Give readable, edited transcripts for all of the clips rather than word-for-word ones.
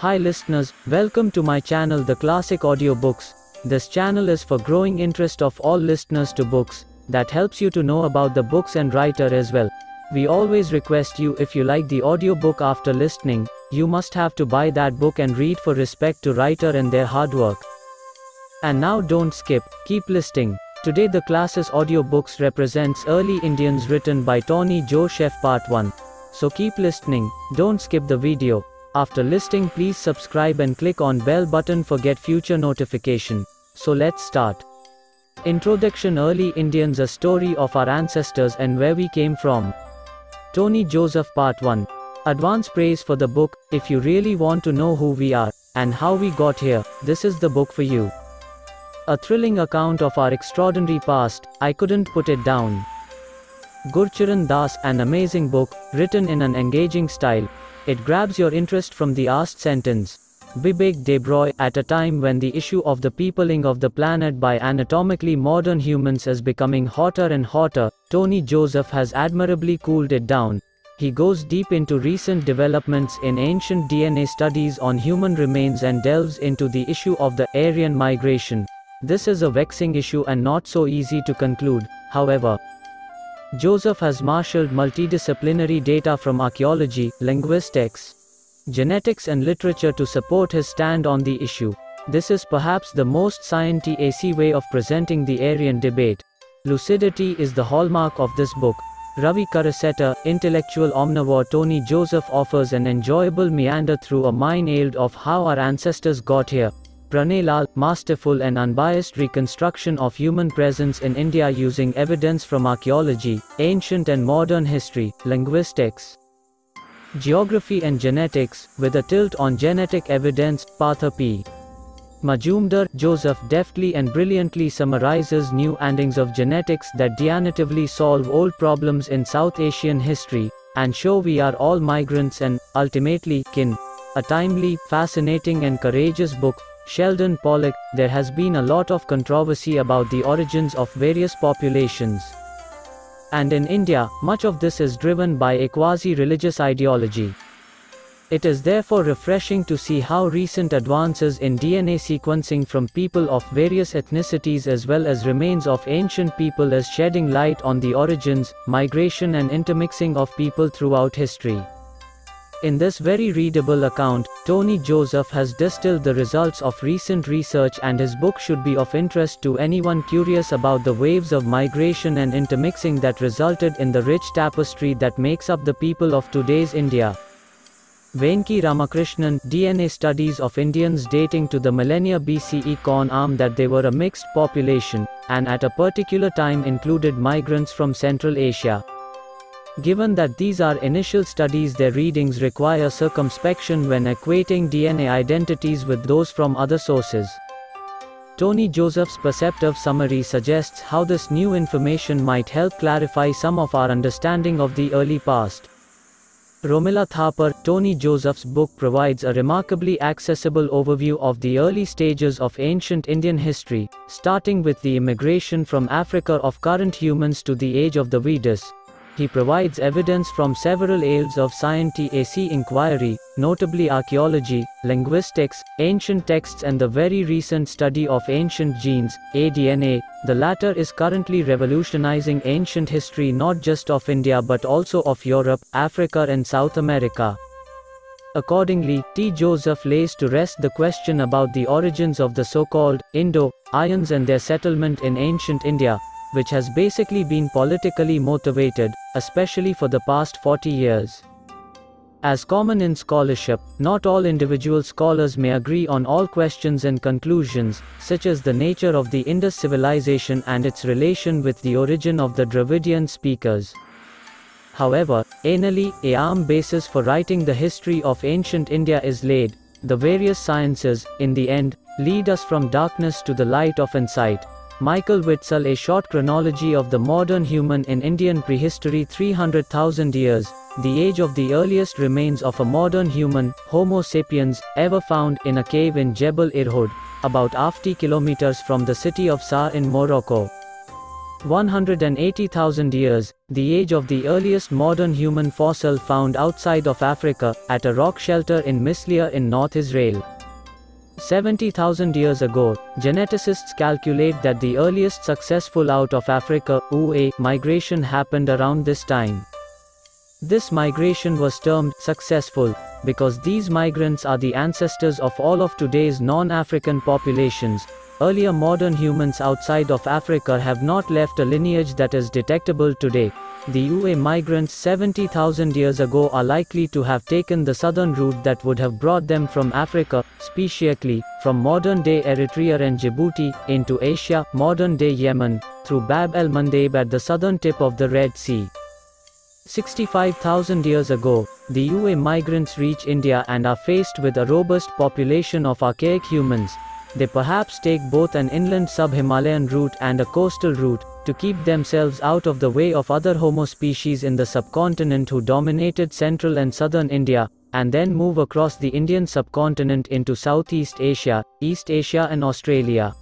Hi listeners, welcome to my channel The Classic Audiobooks. This channel is for growing interest of all listeners to books, that helps you to know about the books and writer as well. We always request you, if you like the audiobook after listening, you must have to buy that book and read for respect to writer and their hard work. And now don't skip, keep listening. Today The Classic Audiobooks represents Early Indians written by Tonny Josheph Part 1. So keep listening, don't skip the video. After listening, please subscribe and click on bell button for get future notification. So let's start. Introduction. Early Indians, a story of our ancestors and where we came from. Tonny Josheph Part 1. Advance praise for the book. If you really want to know who we are, and how we got here, this is the book for you. A thrilling account of our extraordinary past, I couldn't put it down. Gurcharan Das, an amazing book, written in an engaging style. It grabs your interest from the last sentence. Bibek Debroy, at a time when the issue of the peopling of the planet by anatomically modern humans is becoming hotter and hotter, Tonny Josheph has admirably cooled it down. He goes deep into recent developments in ancient DNA studies on human remains and delves into the issue of the Aryan migration. This is a vexing issue and not so easy to conclude, however. Josheph has marshaled multidisciplinary data from archaeology, linguistics, genetics and literature to support his stand on the issue. This is perhaps the most scientific way of presenting the Aryan debate. Lucidity is the hallmark of this book. Ravi Karaseta, intellectual omnivore Tonny Josheph offers an enjoyable meander through a minefield of how our ancestors got here. Pranay Lal, masterful and unbiased reconstruction of human presence in India using evidence from archaeology, ancient and modern history, linguistics, geography and genetics, with a tilt on genetic evidence. Partha P. Majumdar. Josheph deftly and brilliantly summarizes new endings of genetics that definitively solve old problems in South Asian history, and show we are all migrants and, ultimately, kin. A timely, fascinating and courageous book. Sheldon Pollock. There has been a lot of controversy about the origins of various populations. And in India, much of this is driven by a quasi-religious ideology. It is therefore refreshing to see how recent advances in DNA sequencing from people of various ethnicities as well as remains of ancient people is shedding light on the origins, migration and intermixing of people throughout history. In this very readable account, Tonny Josheph has distilled the results of recent research, and his book should be of interest to anyone curious about the waves of migration and intermixing that resulted in the rich tapestry that makes up the people of today's India. Venki Ramakrishnan. DNA studies of Indians dating to the millennia BCE confirm that they were a mixed population, and at a particular time included migrants from Central Asia. Given that these are initial studies, their readings require circumspection when equating DNA identities with those from other sources. Tonny Joseph's perceptive summary suggests how this new information might help clarify some of our understanding of the early past. Romila Thapar. Tonny Joseph's book provides a remarkably accessible overview of the early stages of ancient Indian history, starting with the immigration from Africa of current humans to the age of the Vedas. He provides evidence from several fields of scientific inquiry, notably archaeology, linguistics, ancient texts and the very recent study of ancient genes, DNA. The latter is currently revolutionizing ancient history not just of India but also of Europe, Africa and South America. Accordingly, T. Josheph lays to rest the question about the origins of the so-called Indo-Aryans and their settlement in ancient India, which has basically been politically motivated, especially for the past 40 years. As common in scholarship, not all individual scholars may agree on all questions and conclusions, such as the nature of the Indus civilization and its relation with the origin of the Dravidian speakers. However, anally, a firm basis for writing the history of ancient India is laid. The various sciences, in the end, lead us from darkness to the light of insight. Michael Witzel. A short chronology of the modern human in Indian prehistory. 300,000 years, the age of the earliest remains of a modern human, Homo sapiens, ever found in a cave in Jebel Irhoud, about 50 kilometers from the city of Sar in Morocco. 180,000 years, the age of the earliest modern human fossil found outside of Africa, at a rock shelter in Mislia in North Israel. 70,000 years ago, geneticists calculate that the earliest successful out of Africa migration happened around this time. This migration was termed successful because these migrants are the ancestors of all of today's non-African populations. Earlier modern humans outside of Africa have not left a lineage that is detectable today. The migrants 70,000 years ago are likely to have taken the southern route that would have brought them from Africa, specifically, from modern-day Eritrea and Djibouti, into Asia, modern-day Yemen, through Bab el-Mandeb at the southern tip of the Red Sea. 65,000 years ago, the migrants reach India and are faced with a robust population of archaic humans. They perhaps take both an inland sub-Himalayan route and a coastal route, to keep themselves out of the way of other Homo species in the subcontinent who dominated central and southern India, and then move across the Indian subcontinent into Southeast Asia, East Asia and Australia.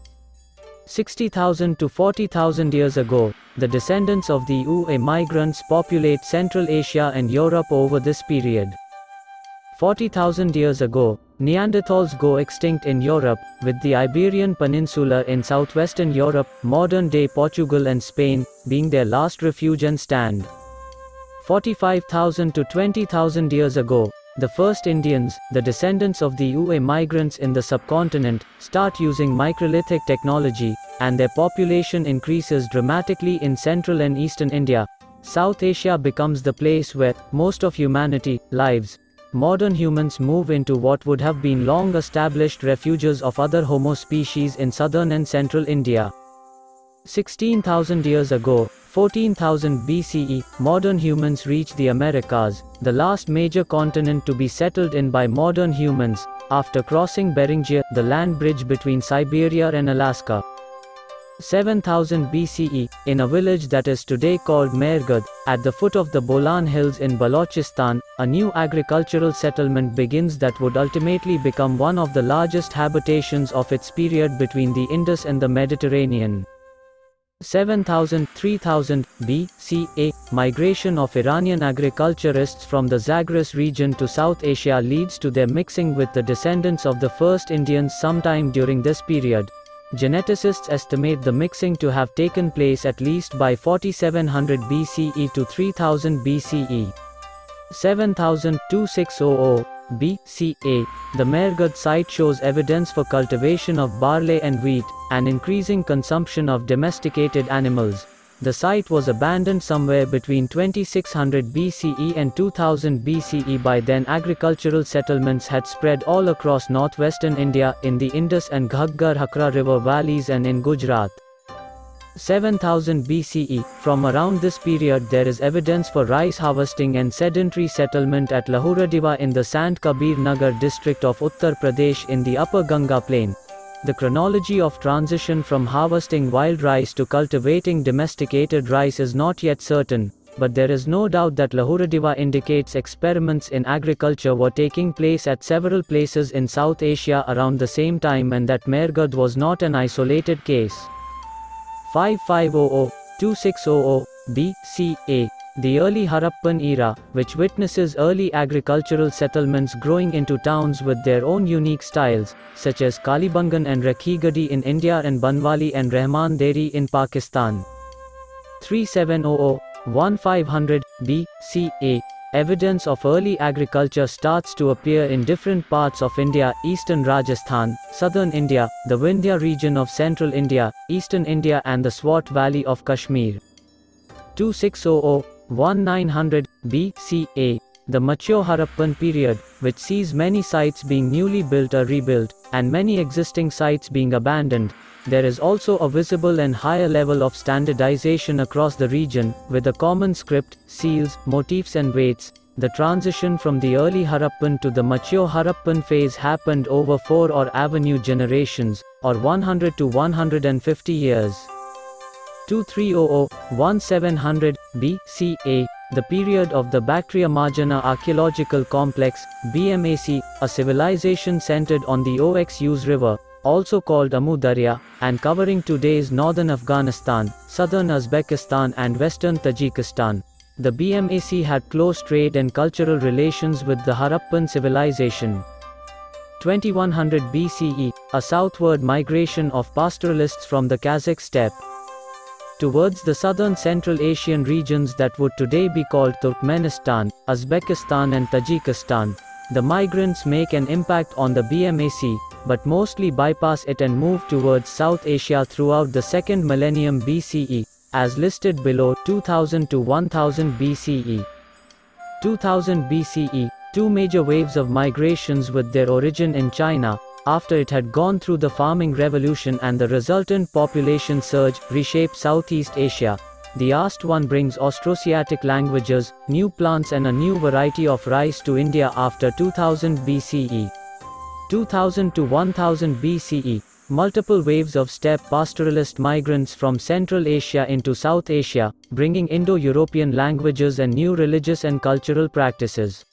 60,000 to 40,000 years ago, the descendants of the migrants populate Central Asia and Europe over this period. 40,000 years ago, Neanderthals go extinct in Europe, with the Iberian Peninsula in southwestern Europe, modern-day Portugal and Spain, being their last refuge and stand. 45,000 to 20,000 years ago, the first Indians, the descendants of the migrants in the subcontinent, start using microlithic technology, and their population increases dramatically in central and eastern India. South Asia becomes the place where most of humanity lives. Modern humans move into what would have been long-established refuges of other Homo species in southern and central India. 16,000 years ago, 14,000 BCE, modern humans reach the Americas, the last major continent to be settled in by modern humans, after crossing Beringia, the land bridge between Siberia and Alaska. 7,000 BCE, in a village that is today called Mehrgarh, at the foot of the Bolan Hills in Balochistan, a new agricultural settlement begins that would ultimately become one of the largest habitations of its period between the Indus and the Mediterranean. 3000 BCE, migration of Iranian agriculturists from the Zagros region to South Asia leads to their mixing with the descendants of the first Indians sometime during this period. Geneticists estimate the mixing to have taken place at least by 4700 BCE to 3000 BCE. 2600 BCE, the Mehrgarh site shows evidence for cultivation of barley and wheat, and increasing consumption of domesticated animals. The site was abandoned somewhere between 2600 BCE and 2000 BCE. By then agricultural settlements had spread all across northwestern India, in the Indus and Ghaggar-Hakra river valleys and in Gujarat. 7000 BCE, from around this period there is evidence for rice harvesting and sedentary settlement at Lahuradiva in the Sant Kabir Nagar district of Uttar Pradesh in the upper Ganga plain. The chronology of transition from harvesting wild rice to cultivating domesticated rice is not yet certain, but there is no doubt that Lahuradiva indicates experiments in agriculture were taking place at several places in South Asia around the same time and that Mehrgarh was not an isolated case. 5500-2600 BCE, the early Harappan era, which witnesses early agricultural settlements growing into towns with their own unique styles, such as Kalibangan and Rakhigadi in India and Banwali and Rahman Deri in Pakistan. 3700-1500 BCE, evidence of early agriculture starts to appear in different parts of India: eastern Rajasthan, southern India, the Vindhya region of central India, eastern India and the Swat Valley of Kashmir. 2600-1900 BCE, the mature Harappan period, which sees many sites being newly built or rebuilt, and many existing sites being abandoned. There is also a visible and higher level of standardization across the region, with a common script, seals, motifs and weights. The transition from the early Harappan to the mature Harappan phase happened over 4 or avenue generations, or 100 to 150 years. 2300-1700 BCE, the period of the Bactria Marjana Archaeological Complex, BMAC, a civilization centered on the Oxus River, also called Amu Darya, and covering today's northern Afghanistan, southern Uzbekistan and western Tajikistan. The BMAC had close trade and cultural relations with the Harappan civilization. 2100 BCE, a southward migration of pastoralists from the Kazakh steppe towards the southern Central Asian regions that would today be called Turkmenistan, Uzbekistan and Tajikistan. The migrants make an impact on the BMAC, but mostly bypass it and move towards South Asia throughout the second millennium BCE, as listed below. 2000 to 1000 BCE. 2000 BCE, two major waves of migrations with their origin in China, after it had gone through the farming revolution and the resultant population surge, reshaped Southeast Asia. The last one brings Austroasiatic languages, new plants and a new variety of rice to India after 2000 BCE. 2000 to 1000 BCE, multiple waves of steppe pastoralist migrants from Central Asia into South Asia, bringing Indo-European languages and new religious and cultural practices.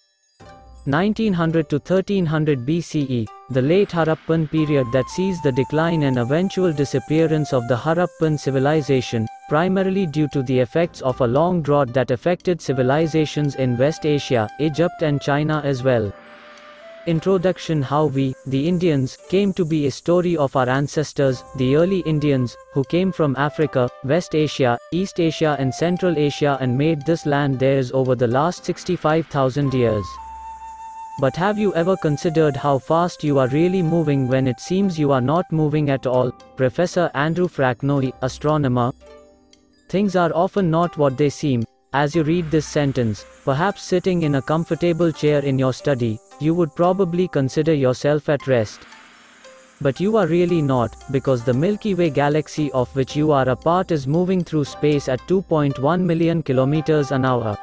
1900 to 1300 BCE, the late Harappan period that sees the decline and eventual disappearance of the Harappan civilization, primarily due to the effects of a long drought that affected civilizations in West Asia, Egypt and China as well. Introduction: How we, the Indians, came to be a story of our ancestors, the early Indians, who came from Africa, West Asia, East Asia and Central Asia and made this land theirs over the last 65,000 years. But have you ever considered how fast you are really moving when it seems you are not moving at all? Professor Andrew Fracknoy, astronomer. Things are often not what they seem. As you read this sentence, perhaps sitting in a comfortable chair in your study, you would probably consider yourself at rest. But you are really not, because the Milky Way galaxy of which you are a part is moving through space at 2.1 million kilometers an hour.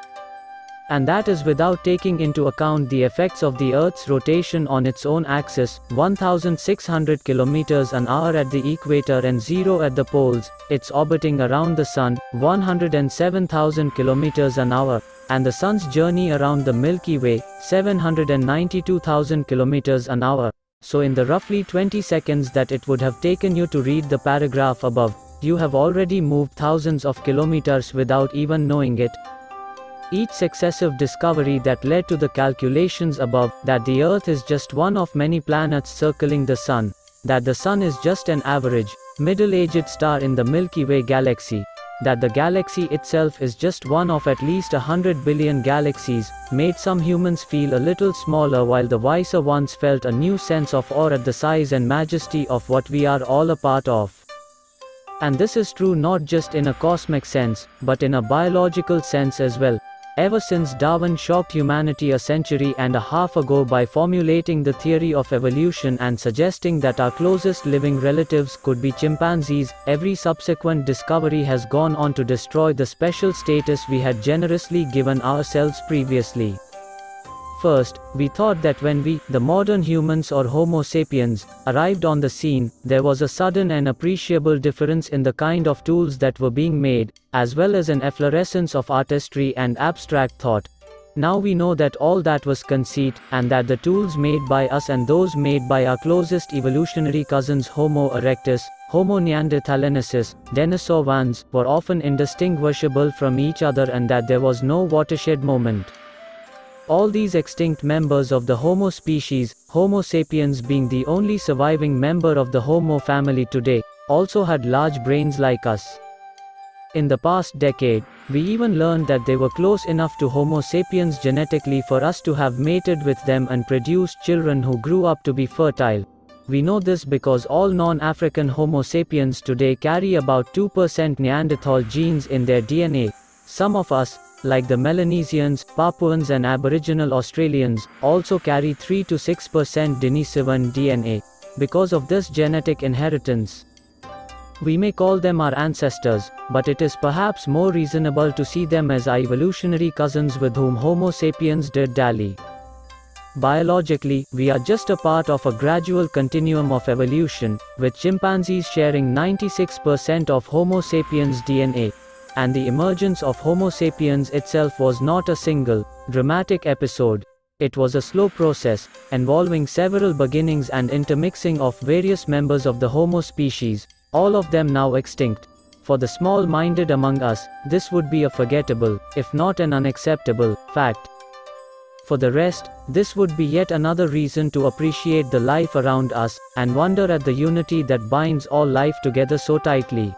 And that is without taking into account the effects of the Earth's rotation on its own axis, 1,600 kilometers an hour at the equator and 0 at the poles, its orbiting around the Sun, 107,000 kilometers an hour, and the Sun's journey around the Milky Way, 792,000 kilometers an hour. So in the roughly 20 seconds that it would have taken you to read the paragraph above, you have already moved thousands of kilometers without even knowing it. Each successive discovery that led to the calculations above, that the Earth is just one of many planets circling the Sun, that the Sun is just an average, middle-aged star in the Milky Way galaxy, that the galaxy itself is just one of at least 100 billion galaxies, made some humans feel a little smaller while the wiser ones felt a new sense of awe at the size and majesty of what we are all a part of. And this is true not just in a cosmic sense, but in a biological sense as well. Ever since Darwin shocked humanity a century and a half ago by formulating the theory of evolution and suggesting that our closest living relatives could be chimpanzees, every subsequent discovery has gone on to destroy the special status we had generously given ourselves previously. First, we thought that when we, the modern humans or Homo sapiens, arrived on the scene, there was a sudden and appreciable difference in the kind of tools that were being made, as well as an efflorescence of artistry and abstract thought. Now we know that all that was conceit, and that the tools made by us and those made by our closest evolutionary cousins Homo erectus, Homo neanderthalensis, Denisovans, were often indistinguishable from each other and that there was no watershed moment. All these extinct members of the Homo species, Homo sapiens being the only surviving member of the Homo family today, also had large brains like us. In the past decade, we even learned that they were close enough to Homo sapiens genetically for us to have mated with them and produced children who grew up to be fertile. We know this because all non-African Homo sapiens today carry about 2% Neanderthal genes in their DNA. Some of us, like the Melanesians, Papuans and Aboriginal Australians, also carry 3 to 6% Denisovan DNA. Because of this genetic inheritance, we may call them our ancestors, but it is perhaps more reasonable to see them as our evolutionary cousins with whom Homo sapiens did dally. Biologically, we are just a part of a gradual continuum of evolution, with chimpanzees sharing 96% of Homo sapiens DNA. And the emergence of Homo sapiens itself was not a single, dramatic episode. It was a slow process, involving several beginnings and intermixing of various members of the Homo species, all of them now extinct. For the small-minded among us, this would be a forgettable, if not an unacceptable, fact. For the rest, this would be yet another reason to appreciate the life around us, and wonder at the unity that binds all life together so tightly.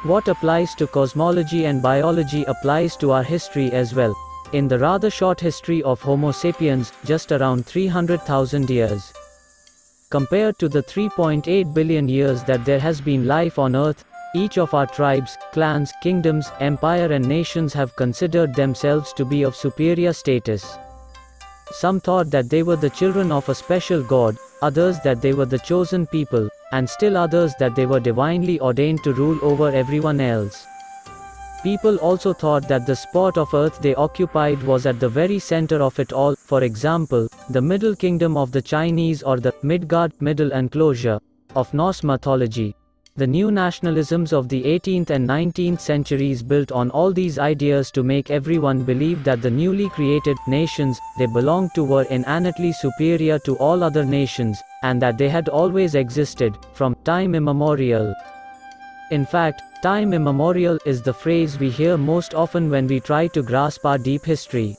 What applies to cosmology and biology applies to our history as well. In the rather short history of Homo sapiens, just around 300,000 years. Compared to the 3.8 billion years that there has been life on Earth, each of our tribes, clans, kingdoms, empire and nations have considered themselves to be of superior status. Some thought that they were the children of a special god, others that they were the chosen people, and still others that they were divinely ordained to rule over everyone else. People also thought that the spot of earth they occupied was at the very center of it all, for example, the Middle Kingdom of the Chinese or the Midgard, Middle Enclosure, of Norse mythology. The new nationalisms of the 18th and 19th centuries built on all these ideas to make everyone believe that the newly created nations they belonged to were inherently superior to all other nations, and that they had always existed, from time immemorial. In fact, time immemorial is the phrase we hear most often when we try to grasp our deep history.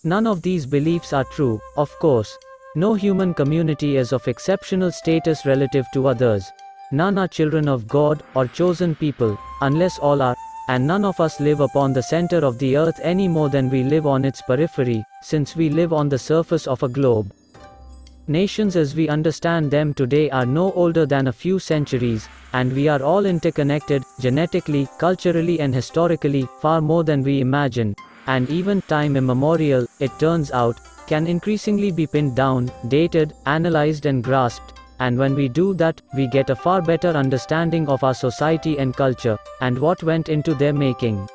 None of these beliefs are true, of course. No human community is of exceptional status relative to others. None are children of God, or chosen people, unless all are, and none of us live upon the center of the earth any more than we live on its periphery, since we live on the surface of a globe. Nations as we understand them today are no older than a few centuries, and we are all interconnected, genetically, culturally and historically, far more than we imagine, and even time immemorial, it turns out, can increasingly be pinned down, dated, analyzed and grasped, and when we do that, we get a far better understanding of our society and culture, and what went into their making.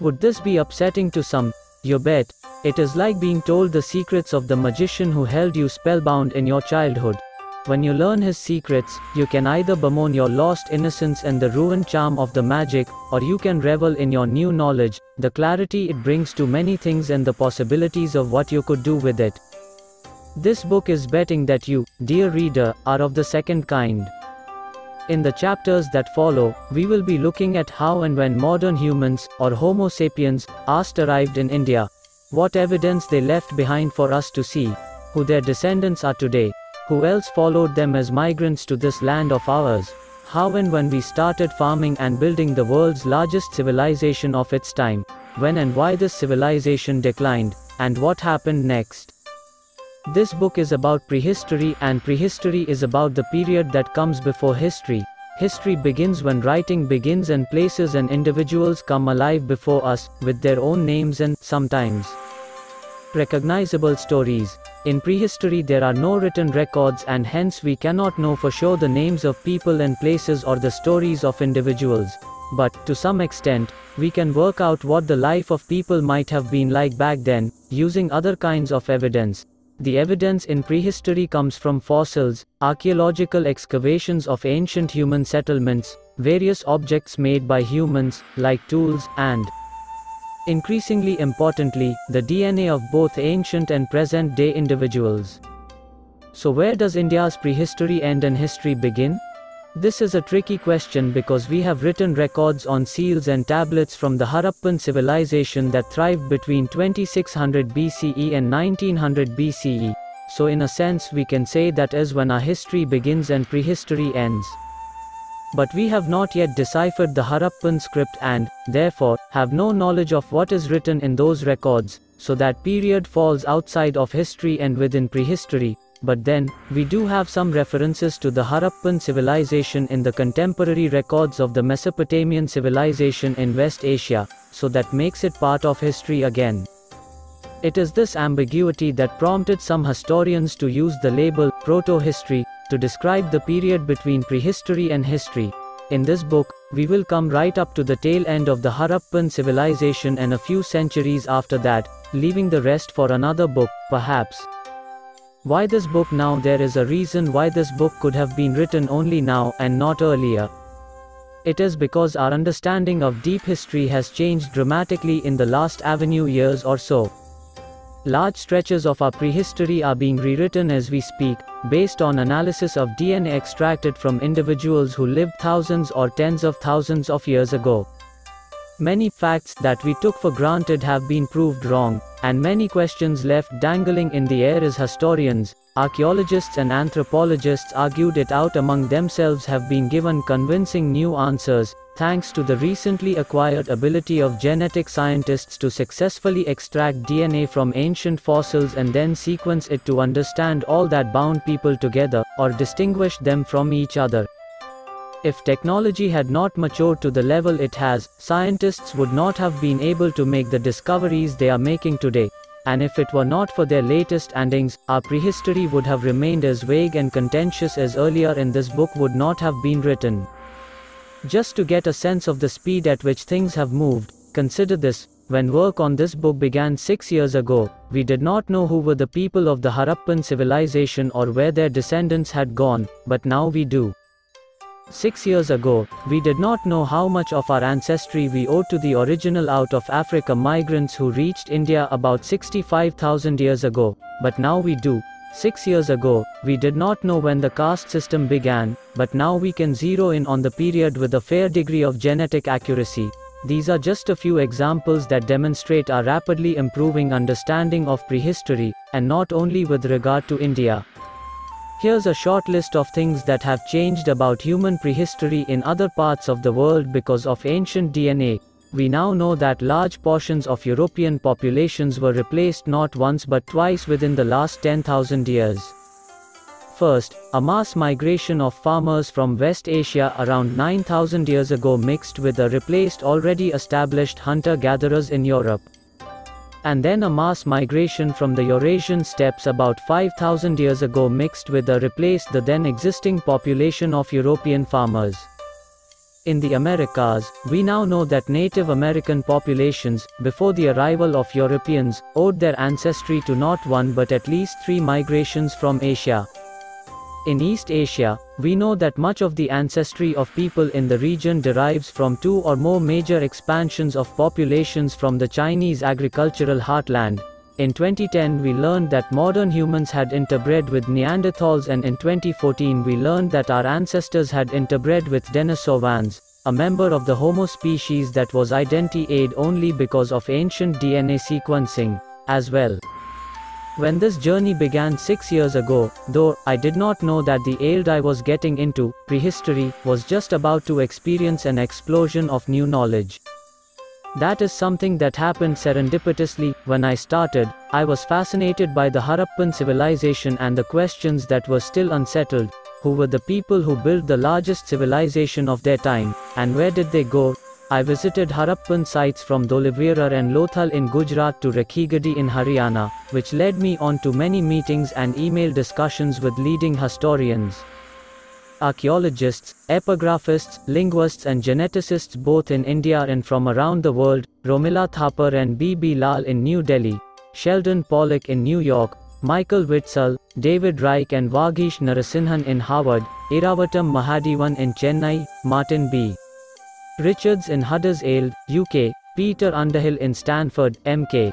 Would this be upsetting to some? You bet. It is like being told the secrets of the magician who held you spellbound in your childhood. When you learn his secrets, you can either bemoan your lost innocence and the ruined charm of the magic, or you can revel in your new knowledge, the clarity it brings to many things and the possibilities of what you could do with it. This book is betting that you, dear reader, are of the second kind. In the chapters that follow, we will be looking at how and when modern humans, or Homo sapiens, first arrived in India, what evidence they left behind for us to see, who their descendants are today, who else followed them as migrants to this land of ours, how and when we started farming and building the world's largest civilization of its time, when and why this civilization declined, and what happened next. This book is about prehistory, and prehistory is about the period that comes before history. History begins when writing begins and places and individuals come alive before us, with their own names and, sometimes, recognizable stories. In prehistory there are no written records and hence we cannot know for sure the names of people and places or the stories of individuals. But, to some extent, we can work out what the life of people might have been like back then, using other kinds of evidence. The evidence in prehistory comes from fossils, archaeological excavations of ancient human settlements, various objects made by humans, like tools, and, increasingly importantly, the DNA of both ancient and present-day individuals. So where does India's prehistory end and history begin? This is a tricky question because we have written records on seals and tablets from the Harappan civilization that thrived between 2600 BCE and 1900 BCE, so in a sense we can say that is when our history begins and prehistory ends. But we have not yet deciphered the Harappan script and, therefore, have no knowledge of what is written in those records, so that period falls outside of history and within prehistory. But then, we do have some references to the Harappan civilization in the contemporary records of the Mesopotamian civilization in West Asia, so that makes it part of history again. It is this ambiguity that prompted some historians to use the label proto-history to describe the period between prehistory and history. In this book, we will come right up to the tail end of the Harappan civilization and a few centuries after that, leaving the rest for another book, perhaps. Why this book now? There is a reason why this book could have been written only now and not earlier. It is because our understanding of deep history has changed dramatically in the last avenue years or so. Large stretches of our prehistory are being rewritten as we speak, based on analysis of DNA extracted from individuals who lived thousands or tens of thousands of years ago. Many facts that we took for granted have been proved wrong, and many questions left dangling in the air as historians, archaeologists and anthropologists argued it out among themselves have been given convincing new answers, thanks to the recently acquired ability of genetic scientists to successfully extract DNA from ancient fossils and then sequence it to understand all that bound people together, or distinguish them from each other. If technology had not matured to the level it has, scientists would not have been able to make the discoveries they are making today. And if it were not for their latest findings, our prehistory would have remained as vague and contentious as earlier, and this book would not have been written. Just to get a sense of the speed at which things have moved, consider this: when work on this book began 6 years ago, we did not know who were the people of the Harappan civilization or where their descendants had gone, but now we do. 6 years ago, we did not know how much of our ancestry we owed to the original out of Africa migrants who reached India about 65,000 years ago, but now we do. 6 years ago, we did not know when the caste system began, but now we can zero in on the period with a fair degree of genetic accuracy. These are just a few examples that demonstrate our rapidly improving understanding of prehistory, and not only with regard to India. Here's a short list of things that have changed about human prehistory in other parts of the world because of ancient DNA. We now know that large portions of European populations were replaced not once but twice within the last 10,000 years. First, a mass migration of farmers from West Asia around 9,000 years ago mixed with the replaced already established hunter-gatherers in Europe. And then a mass migration from the Eurasian steppes about 5,000 years ago mixed with the replaced the then existing population of European farmers. In the Americas, we now know that Native American populations, before the arrival of Europeans, owed their ancestry to not one but at least 3 migrations from Asia. In East Asia, we know that much of the ancestry of people in the region derives from 2 or more major expansions of populations from the Chinese agricultural heartland. In 2010 we learned that modern humans had interbred with Neanderthals, and in 2014 we learned that our ancestors had interbred with Denisovans, a member of the Homo species that was identified only because of ancient DNA sequencing, as well. When this journey began 6 years ago, though, I did not know that the field I was getting into, prehistory, was just about to experience an explosion of new knowledge. That is something that happened serendipitously. When I started, I was fascinated by the Harappan civilization and the questions that were still unsettled. Who were the people who built the largest civilization of their time, and where did they go? I visited Harappan sites from Dholivira and Lothal in Gujarat to Rakhigadi in Haryana, which led me on to many meetings and email discussions with leading historians, archaeologists, epigraphists, linguists and geneticists both in India and from around the world, Romila Thapar and B.B. Lal in New Delhi, Sheldon Pollock in New York, Michael Witzel, David Reich and Vagish Narasimhan in Harvard, Iravatam Mahadevan in Chennai, Martin B. Richards in Huddersfield, UK, Peter Underhill in Stanford, MK.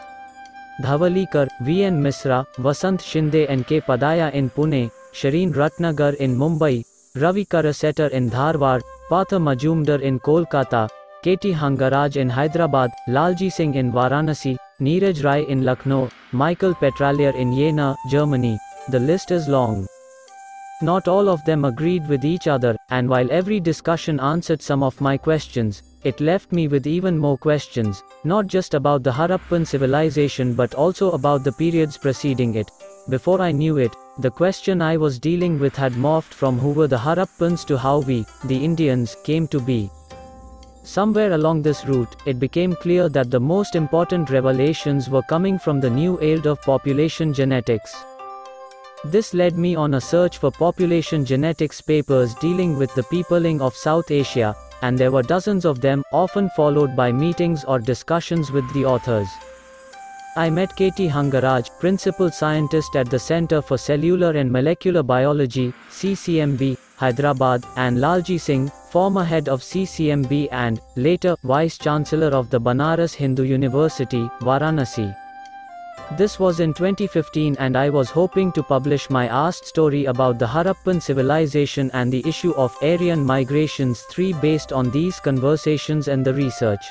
Dhavalikar, V.N. Misra, Vasant Shinde and K. Padaya in Pune, Shireen Ratnagar in Mumbai, Ravi Karasetar in Dharwad, Partha Majumdar in Kolkata, K.T. Hangaraj in Hyderabad, Lalji Singh in Varanasi, Neeraj Rai in Lucknow, Michael Petralier in Jena, Germany. The list is long. Not all of them agreed with each other, and while every discussion answered some of my questions, it left me with even more questions, not just about the Harappan civilization but also about the periods preceding it. Before I knew it, the question I was dealing with had morphed from who were the Harappans to how we, the Indians, came to be. Somewhere along this route, it became clear that the most important revelations were coming from the new field of population genetics. This led me on a search for population genetics papers dealing with the peopling of South Asia, and there were dozens of them, often followed by meetings or discussions with the authors. I met K.T. Hangaraj, principal scientist at the Center for Cellular and Molecular Biology, CCMB, Hyderabad, and Lalji Singh, former head of CCMB and, later, Vice-Chancellor of the Banaras Hindu University, Varanasi. This was in 2015 and I was hoping to publish my Asked story about the Harappan civilization and the issue of Aryan migrations 3 based on these conversations and the research.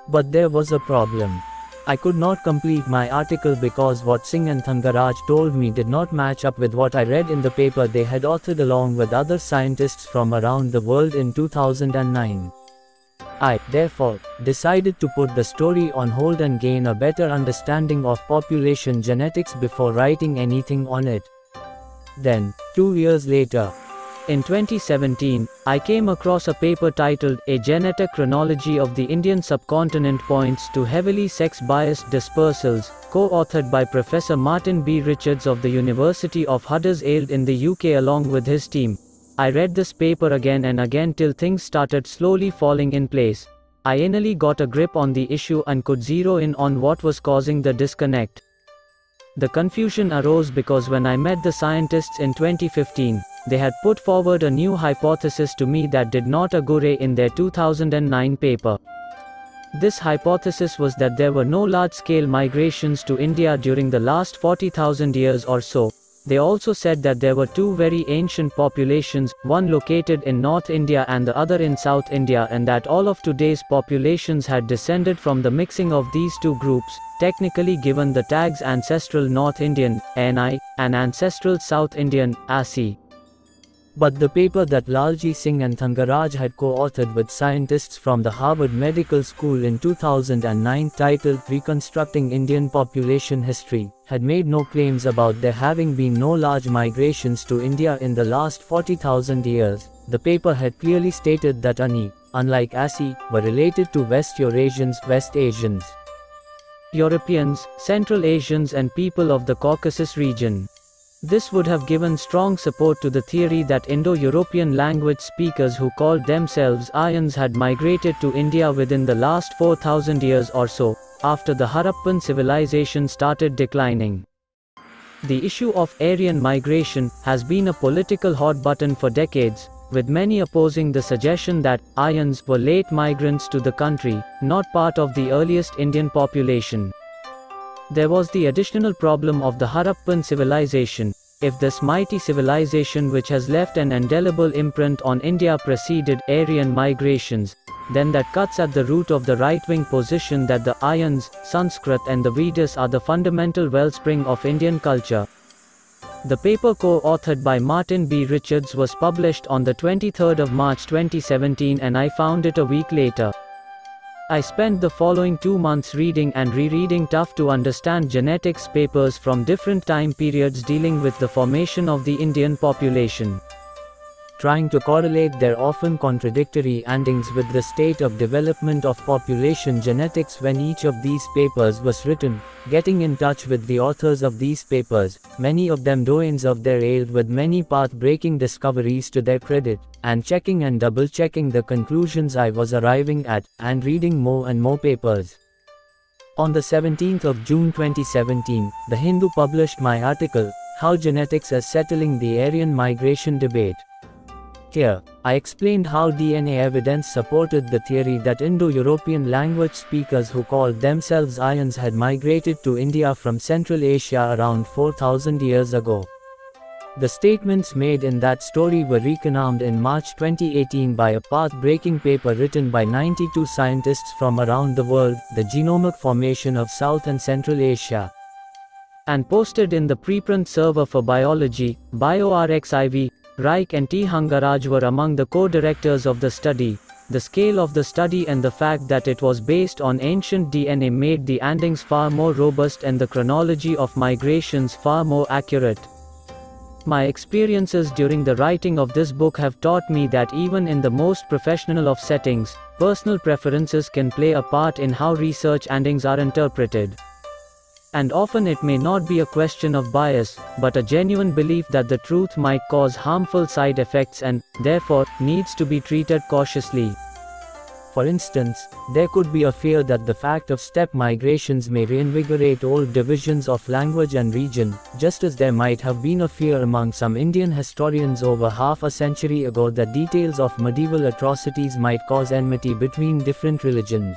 But there was a problem. I could not complete my article because what Singh and Thangaraj told me did not match up with what I read in the paper they had authored along with other scientists from around the world in 2009. I, therefore, decided to put the story on hold and gain a better understanding of population genetics before writing anything on it. Then, 2 years later, in 2017, I came across a paper titled A Genetic Chronology of the Indian Subcontinent Points to Heavily Sex-Biased Dispersals, co-authored by Professor Martin B. Richards of the University of Huddersfield in the UK along with his team. I read this paper again and again till things started slowly falling in place. I finally got a grip on the issue and could zero in on what was causing the disconnect. The confusion arose because when I met the scientists in 2015, they had put forward a new hypothesis to me that did not agree in their 2009 paper. This hypothesis was that there were no large-scale migrations to India during the last 40,000 years or so. They also said that there were two very ancient populations, one located in North India and the other in South India, and that all of today's populations had descended from the mixing of these two groups, technically given the tags Ancestral North Indian, ANI, and Ancestral South Indian, ASI. But the paper that Lalji Singh and Thangaraj had co-authored with scientists from the Harvard Medical School in 2009 titled Reconstructing Indian Population History, had made no claims about there having been no large migrations to India in the last 40,000 years. The paper had clearly stated that ANI, unlike ASI, were related to West Eurasians, West Asians, Europeans, Central Asians and people of the Caucasus region. This would have given strong support to the theory that Indo-European language speakers who called themselves Aryans had migrated to India within the last 4,000 years or so, after the Harappan civilization started declining. The issue of Aryan migration has been a political hot button for decades, with many opposing the suggestion that Aryans were late migrants to the country, not part of the earliest Indian population. There was the additional problem of the Harappan civilization. If this mighty civilization which has left an indelible imprint on India preceded Aryan migrations, then that cuts at the root of the right-wing position that the Aryans, Sanskrit and the Vedas are the fundamental wellspring of Indian culture. The paper co-authored by Martin B. Richards was published on the 23rd of March 2017 and I found it a week later. I spent the following 2 months reading and rereading tough-to-understand genetics papers from different time periods dealing with the formation of the Indian population, trying to correlate their often contradictory endings with the state of development of population genetics when each of these papers was written, getting in touch with the authors of these papers, many of them doyens of their age with many path-breaking discoveries to their credit, and checking and double-checking the conclusions I was arriving at, and reading more and more papers. On the 17th of June 2017, The Hindu published my article, How Genetics is Settling the Aryan Migration Debate. Here, I explained how DNA evidence supported the theory that Indo-European language speakers who called themselves Aryans had migrated to India from Central Asia around 4,000 years ago. The statements made in that story were reconfirmed in March 2018 by a path-breaking paper written by 92 scientists from around the world, The Genomic Formation of South and Central Asia, and posted in the preprint server for biology, BioRxiv. Reich and T. Thangaraj were among the co-directors of the study. The scale of the study and the fact that it was based on ancient DNA made the endings far more robust and the chronology of migrations far more accurate. My experiences during the writing of this book have taught me that even in the most professional of settings, personal preferences can play a part in how research endings are interpreted. And often it may not be a question of bias, but a genuine belief that the truth might cause harmful side effects and, therefore, needs to be treated cautiously. For instance, there could be a fear that the fact of steppe migrations may reinvigorate old divisions of language and region, just as there might have been a fear among some Indian historians over half a century ago that details of medieval atrocities might cause enmity between different religions.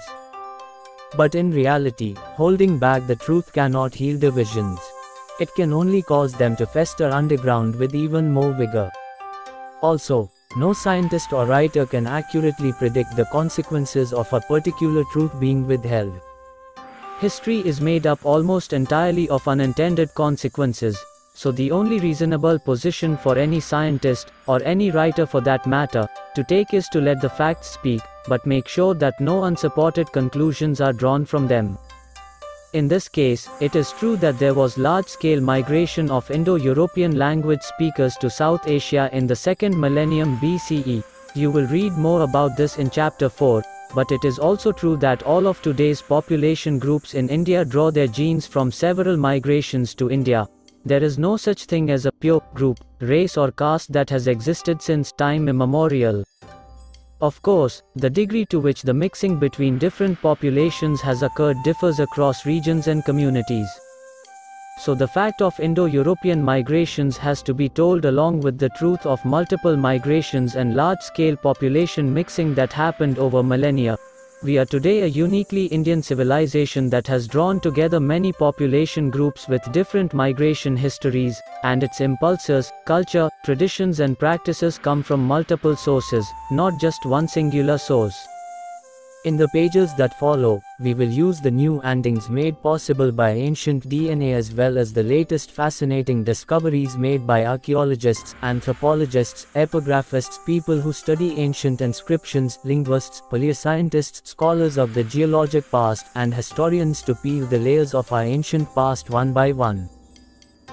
But in reality, holding back the truth cannot heal divisions. It can only cause them to fester underground with even more vigor. Also, no scientist or writer can accurately predict the consequences of a particular truth being withheld. History is made up almost entirely of unintended consequences, so the only reasonable position for any scientist, or any writer for that matter, to take is to let the facts speak, but make sure that no unsupported conclusions are drawn from them. In this case, it is true that there was large-scale migration of Indo-European language speakers to South Asia in the 2nd millennium BCE. You will read more about this in Chapter 4, but it is also true that all of today's population groups in India draw their genes from several migrations to India. There is no such thing as a pure group, race or caste that has existed since time immemorial. Of course, the degree to which the mixing between different populations has occurred differs across regions and communities. So the fact of Indo-European migrations has to be told along with the truth of multiple migrations and large-scale population mixing that happened over millennia. We are today a uniquely Indian civilization that has drawn together many population groups with different migration histories, and its impulses, culture, traditions and practices come from multiple sources, not just one singular source. In the pages that follow, we will use the new endings made possible by ancient DNA as well as the latest fascinating discoveries made by archaeologists, anthropologists, epigraphists, people who study ancient inscriptions, linguists, paleoscientists, scholars of the geologic past, and historians to peel the layers of our ancient past one by one.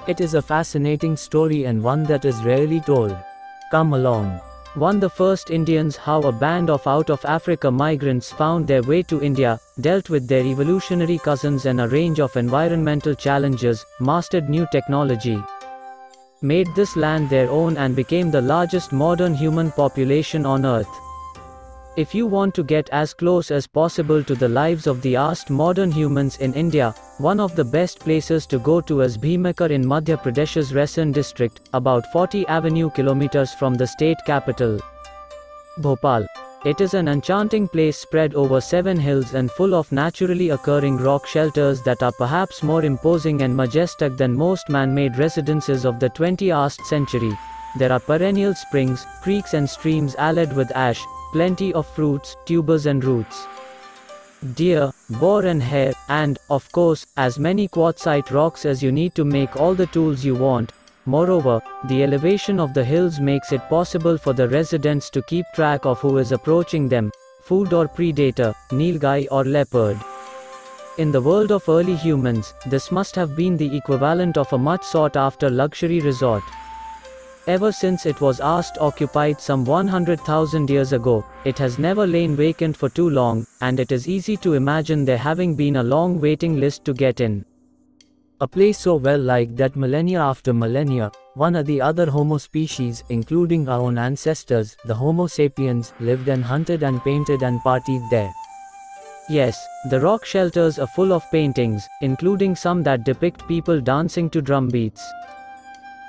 It is a fascinating story and one that is rarely told. Come along. 1. The first Indians. How a band of out-of-Africa migrants found their way to India, dealt with their evolutionary cousins and a range of environmental challenges, mastered new technology, made this land their own and became the largest modern human population on Earth. If you want to get as close as possible to the lives of the erst modern humans in India, one of the best places to go to is Bhimekar in Madhya Pradesh's Raisen district, about 40 avenue kilometers from the state capital, Bhopal. It is an enchanting place spread over 7 hills and full of naturally occurring rock shelters that are perhaps more imposing and majestic than most man-made residences of the 21st century. There are perennial springs, creeks and streams allied with ash, plenty of fruits, tubers and roots, deer, boar and hare, and, of course, as many quartzite rocks as you need to make all the tools you want. Moreover, the elevation of the hills makes it possible for the residents to keep track of who is approaching them, food or predator, nilgai or leopard. In the world of early humans, this must have been the equivalent of a much sought-after luxury resort. Ever since it was erst occupied some 100,000 years ago, it has never lain vacant for too long, and it is easy to imagine there having been a long waiting list to get in. A place so well liked that millennia after millennia, one or the other Homo species, including our own ancestors, the Homo sapiens, lived and hunted and painted and partied there. Yes, the rock shelters are full of paintings, including some that depict people dancing to drum beats.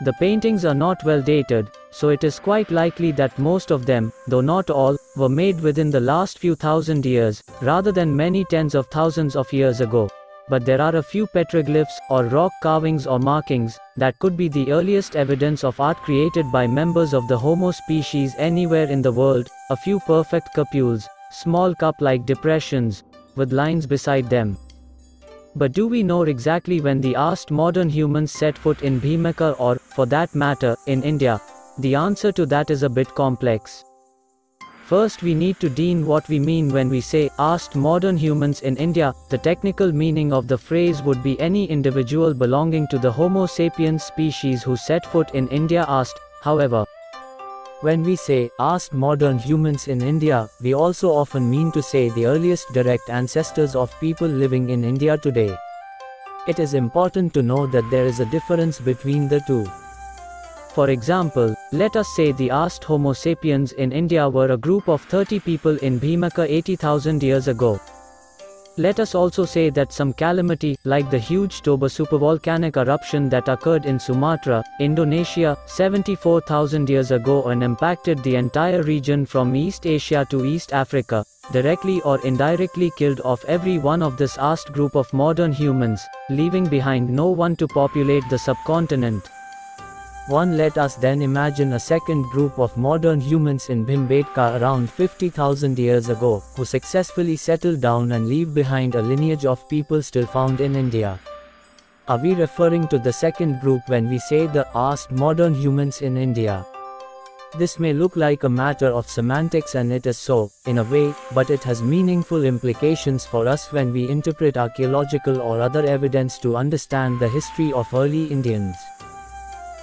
The paintings are not well dated, so it is quite likely that most of them, though not all, were made within the last few thousand years, rather than many tens of thousands of years ago. But there are a few petroglyphs, or rock carvings or markings, that could be the earliest evidence of art created by members of the Homo species anywhere in the world, a few perfect cupules, small cup-like depressions, with lines beside them. But do we know exactly when the erst modern humans set foot in Bhimekar or, for that matter, in India? The answer to that is a bit complex. First we need to define what we mean when we say erst modern humans in India. The technical meaning of the phrase would be any individual belonging to the Homo sapiens species who set foot in India erst. However, when we say erst modern humans in India, we also often mean to say the earliest direct ancestors of people living in India today. It is important to know that there is a difference between the two. For example, let us say the erst Homo sapiens in India were a group of 30 people in Bhimekar 80,000 years ago. Let us also say that some calamity, like the huge Toba supervolcanic eruption that occurred in Sumatra, Indonesia, 74,000 years ago and impacted the entire region from East Asia to East Africa, directly or indirectly killed off every one of this vast group of modern humans, leaving behind no one to populate the subcontinent. Let us then imagine a second group of modern humans in Bhimbetka around 50,000 years ago, who successfully settled down and leave behind a lineage of people still found in India. Are we referring to the second group when we say the vast modern humans in India? This may look like a matter of semantics, and it is so, in a way, but it has meaningful implications for us when we interpret archaeological or other evidence to understand the history of early Indians.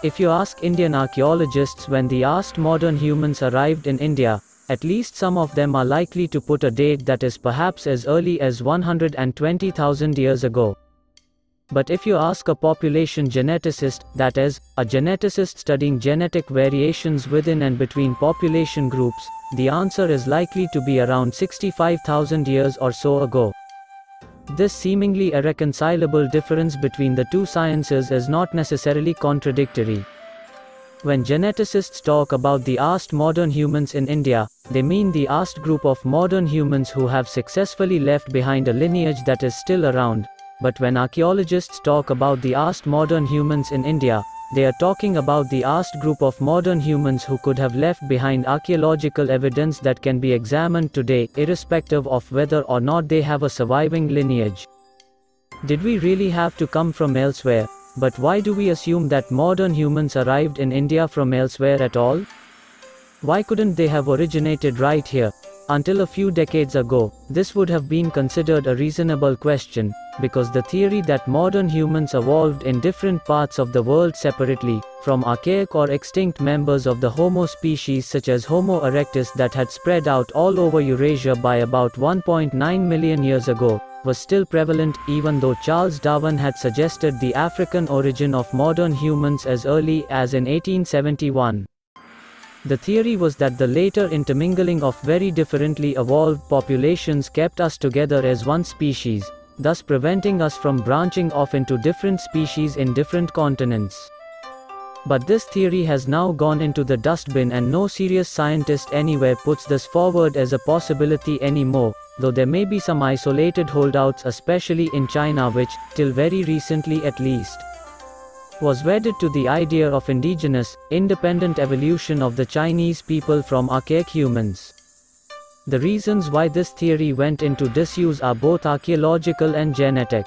If you ask Indian archaeologists when the vast modern humans arrived in India, at least some of them are likely to put a date that is perhaps as early as 120,000 years ago. But if you ask a population geneticist, that is, a geneticist studying genetic variations within and between population groups, the answer is likely to be around 65,000 years or so ago. This seemingly irreconcilable difference between the two sciences is not necessarily contradictory. When geneticists talk about the vast modern humans in India, they mean the vast group of modern humans who have successfully left behind a lineage that is still around. But when archaeologists talk about the vast modern humans in India, they are talking about the vast group of modern humans who could have left behind archaeological evidence that can be examined today, irrespective of whether or not they have a surviving lineage. Did we really have to come from elsewhere? But why do we assume that modern humans arrived in India from elsewhere at all? Why couldn't they have originated right here? Until a few decades ago, this would have been considered a reasonable question, because the theory that modern humans evolved in different parts of the world separately, from archaic or extinct members of the Homo species such as Homo erectus that had spread out all over Eurasia by about 1.9 million years ago, was still prevalent, even though Charles Darwin had suggested the African origin of modern humans as early as in 1871. The theory was that the later intermingling of very differently evolved populations kept us together as one species, thus preventing us from branching off into different species in different continents. But this theory has now gone into the dustbin, and no serious scientist anywhere puts this forward as a possibility anymore, though there may be some isolated holdouts, especially in China, which, till very recently at least, was wedded to the idea of indigenous, independent evolution of the Chinese people from archaic humans. The reasons why this theory went into disuse are both archaeological and genetic.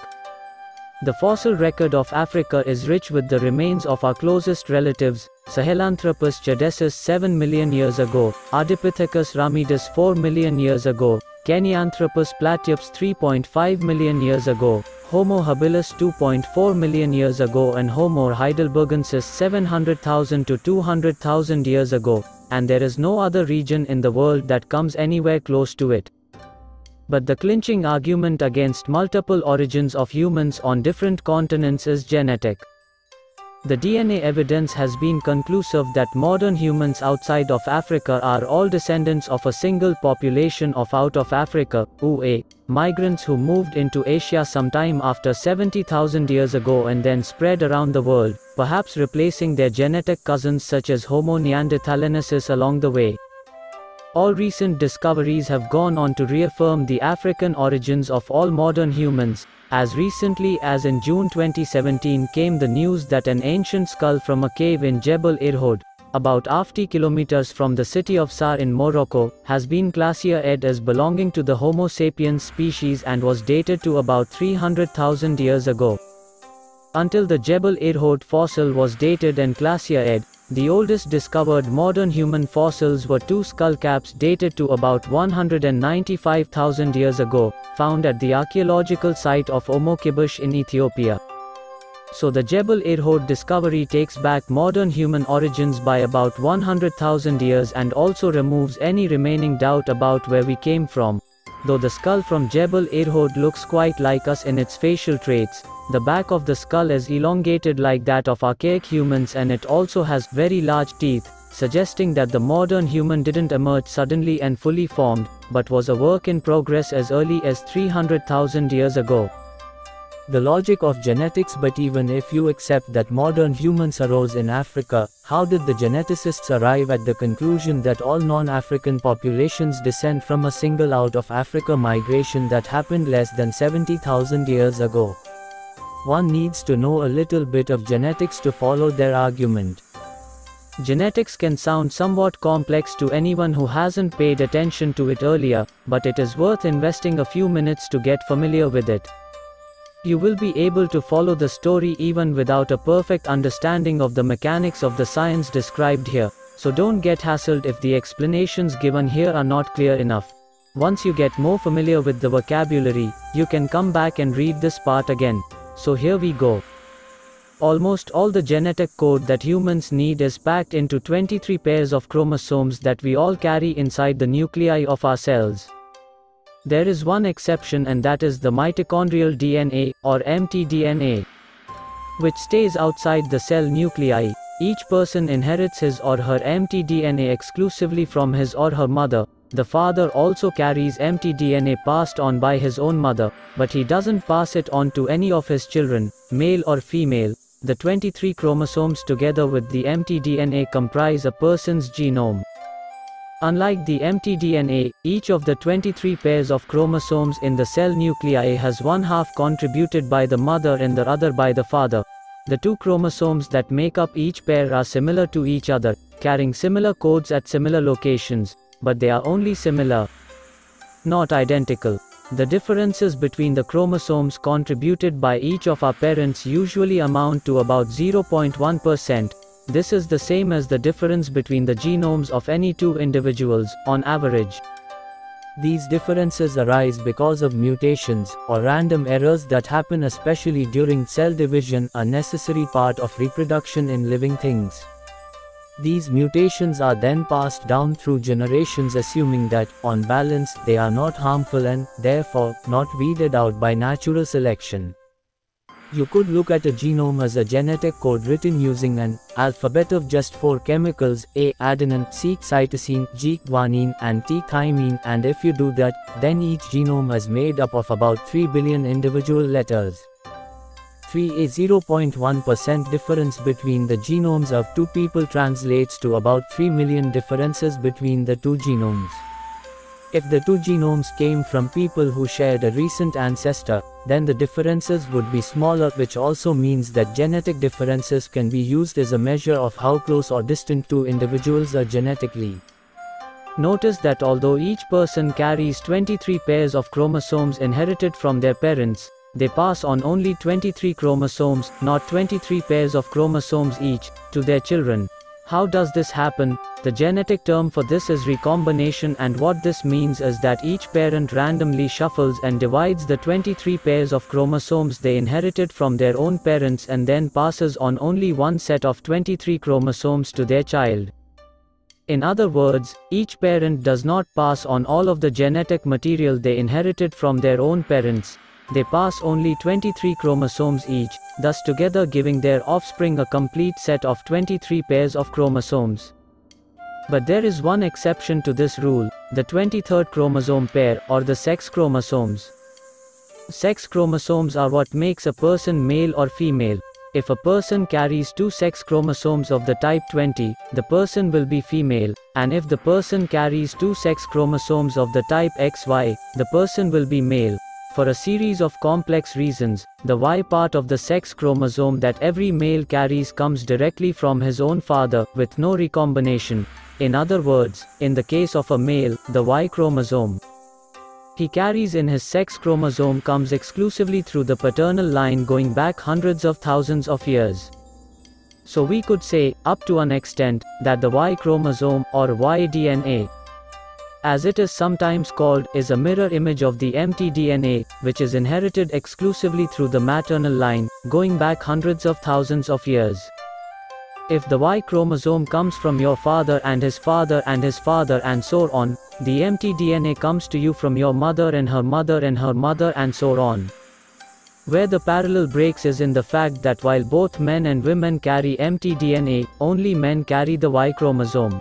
The fossil record of Africa is rich with the remains of our closest relatives, Sahelanthropus chadensis 7 million years ago, Ardipithecus ramidus 4 million years ago, Kenyanthropus platypus 3.5 million years ago, Homo habilis 2.4 million years ago, and Homo heidelbergensis 700,000 to 200,000 years ago, and there is no other region in the world that comes anywhere close to it. But the clinching argument against multiple origins of humans on different continents is genetic. The DNA evidence has been conclusive that modern humans outside of Africa are all descendants of a single population of out of Africa, UA, migrants who moved into Asia sometime after 70,000 years ago and then spread around the world, perhaps replacing their genetic cousins such as Homo neanderthalensis along the way. All recent discoveries have gone on to reaffirm the African origins of all modern humans. As recently as in June 2017 came the news that an ancient skull from a cave in Jebel Irhoud, about 50 kilometers from the city of Sar in Morocco, has been classified as belonging to the Homo sapiens species and was dated to about 300,000 years ago. Until the Jebel Irhoud fossil was dated and classified, the oldest discovered modern human fossils were two skull caps dated to about 195,000 years ago, found at the archaeological site of Omokibush in Ethiopia. So the Jebel Irhoud discovery takes back modern human origins by about 100,000 years and also removes any remaining doubt about where we came from. Though the skull from Jebel Irhoud looks quite like us in its facial traits, the back of the skull is elongated like that of archaic humans, and it also has very large teeth, suggesting that the modern human didn't emerge suddenly and fully formed, but was a work in progress as early as 300,000 years ago. The logic of genetics. But even if you accept that modern humans arose in Africa, how did the geneticists arrive at the conclusion that all non-African populations descend from a single out of Africa migration that happened less than 70,000 years ago? One needs to know a little bit of genetics to follow their argument. Genetics can sound somewhat complex to anyone who hasn't paid attention to it earlier, but it is worth investing a few minutes to get familiar with it. You will be able to follow the story even without a perfect understanding of the mechanics of the science described here, so don't get hassled if the explanations given here are not clear enough. Once you get more familiar with the vocabulary, you can come back and read this part again. So here we go. Almost all the genetic code that humans need is packed into 23 pairs of chromosomes that we all carry inside the nuclei of our cells. There is one exception, and that is the mitochondrial DNA, or mtDNA, which stays outside the cell nuclei. Each person inherits his or her mtDNA exclusively from his or her mother. The father also carries mtDNA passed on by his own mother, but he doesn't pass it on to any of his children, male or female. The 23 chromosomes together with the mtDNA comprise a person's genome. Unlike the mtDNA, each of the 23 pairs of chromosomes in the cell nuclei has one half contributed by the mother and the other by the father. The two chromosomes that make up each pair are similar to each other, carrying similar codes at similar locations, but they are only similar, not identical. The differences between the chromosomes contributed by each of our parents usually amount to about 0.1%. This is the same as the difference between the genomes of any two individuals, on average. These differences arise because of mutations, or random errors that happen especially during cell division, a necessary part of reproduction in living things. These mutations are then passed down through generations, assuming that, on balance, they are not harmful and, therefore, not weeded out by natural selection. You could look at a genome as a genetic code written using an alphabet of just 4 chemicals: A adenine, C cytosine, G guanine, and T thymine, and if you do that, then each genome is made up of about 3 billion individual letters. A 0.1% difference between the genomes of two people translates to about 3 million differences between the two genomes. If the two genomes came from people who shared a recent ancestor, then the differences would be smaller, which also means that genetic differences can be used as a measure of how close or distant two individuals are genetically. Notice that although each person carries 23 pairs of chromosomes inherited from their parents, they pass on only 23 chromosomes, not 23 pairs of chromosomes each, to their children. How does this happen? The genetic term for this is recombination, and what this means is that each parent randomly shuffles and divides the 23 pairs of chromosomes they inherited from their own parents and then passes on only one set of 23 chromosomes to their child. In other words, each parent does not pass on all of the genetic material they inherited from their own parents. They pass only 23 chromosomes each, thus together giving their offspring a complete set of 23 pairs of chromosomes. But there is one exception to this rule: the 23rd chromosome pair, or the sex chromosomes. Sex chromosomes are what makes a person male or female. If a person carries two sex chromosomes of the type 20, the person will be female, and if the person carries two sex chromosomes of the type XY, the person will be male. For a series of complex reasons, the Y part of the sex chromosome that every male carries comes directly from his own father, with no recombination. In other words, in the case of a male, the Y chromosome he carries in his sex chromosome comes exclusively through the paternal line going back hundreds of thousands of years. So we could say, up to an extent, that the Y chromosome, or Y-DNA, as it is sometimes called, is a mirror image of the mtDNA, which is inherited exclusively through the maternal line, going back hundreds of thousands of years. If the Y chromosome comes from your father and his father and his father and so on, the mtDNA comes to you from your mother and her mother and her mother and so on. Where the parallel breaks is in the fact that while both men and women carry mtDNA, only men carry the Y chromosome.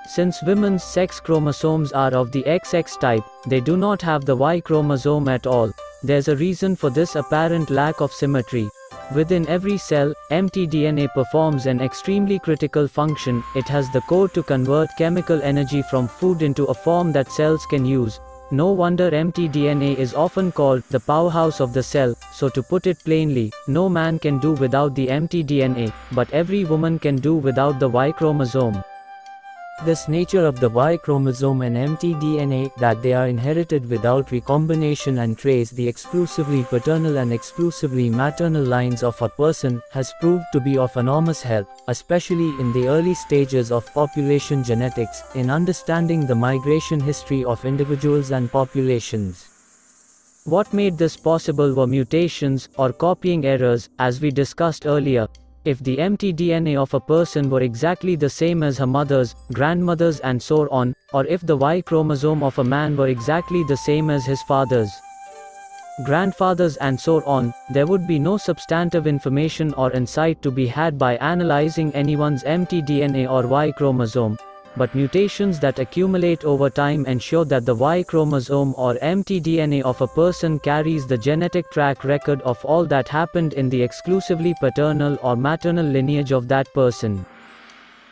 Since women's sex chromosomes are of the XX type, they do not have the Y chromosome at all. There's a reason for this apparent lack of symmetry. Within every cell, mtDNA performs an extremely critical function. It has the code to convert chemical energy from food into a form that cells can use. No wonder mtDNA is often called the powerhouse of the cell. So to put it plainly, no man can do without the mtDNA, but every woman can do without the Y chromosome. This nature of the Y chromosome and mtDNA, that they are inherited without recombination and trace the exclusively paternal and exclusively maternal lines of a person, has proved to be of enormous help, especially in the early stages of population genetics, in understanding the migration history of individuals and populations. What made this possible were mutations, or copying errors, as we discussed earlier. If the mtDNA of a person were exactly the same as her mother's, grandmother's and so on, or if the Y chromosome of a man were exactly the same as his father's, grandfather's and so on, there would be no substantive information or insight to be had by analyzing anyone's mtDNA or Y chromosome. But mutations that accumulate over time ensure that the Y chromosome or mtDNA of a person carries the genetic track record of all that happened in the exclusively paternal or maternal lineage of that person.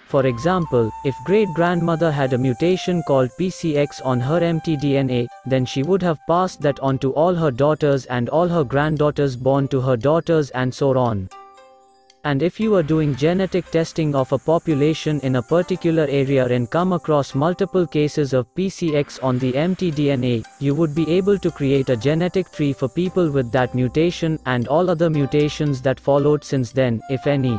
For example, if great-grandmother had a mutation called PCX on her mtDNA, then she would have passed that on to all her daughters and all her granddaughters born to her daughters and so on. And if you are doing genetic testing of a population in a particular area and come across multiple cases of PCX on the mtDNA, you would be able to create a genetic tree for people with that mutation, and all other mutations that followed since then, if any.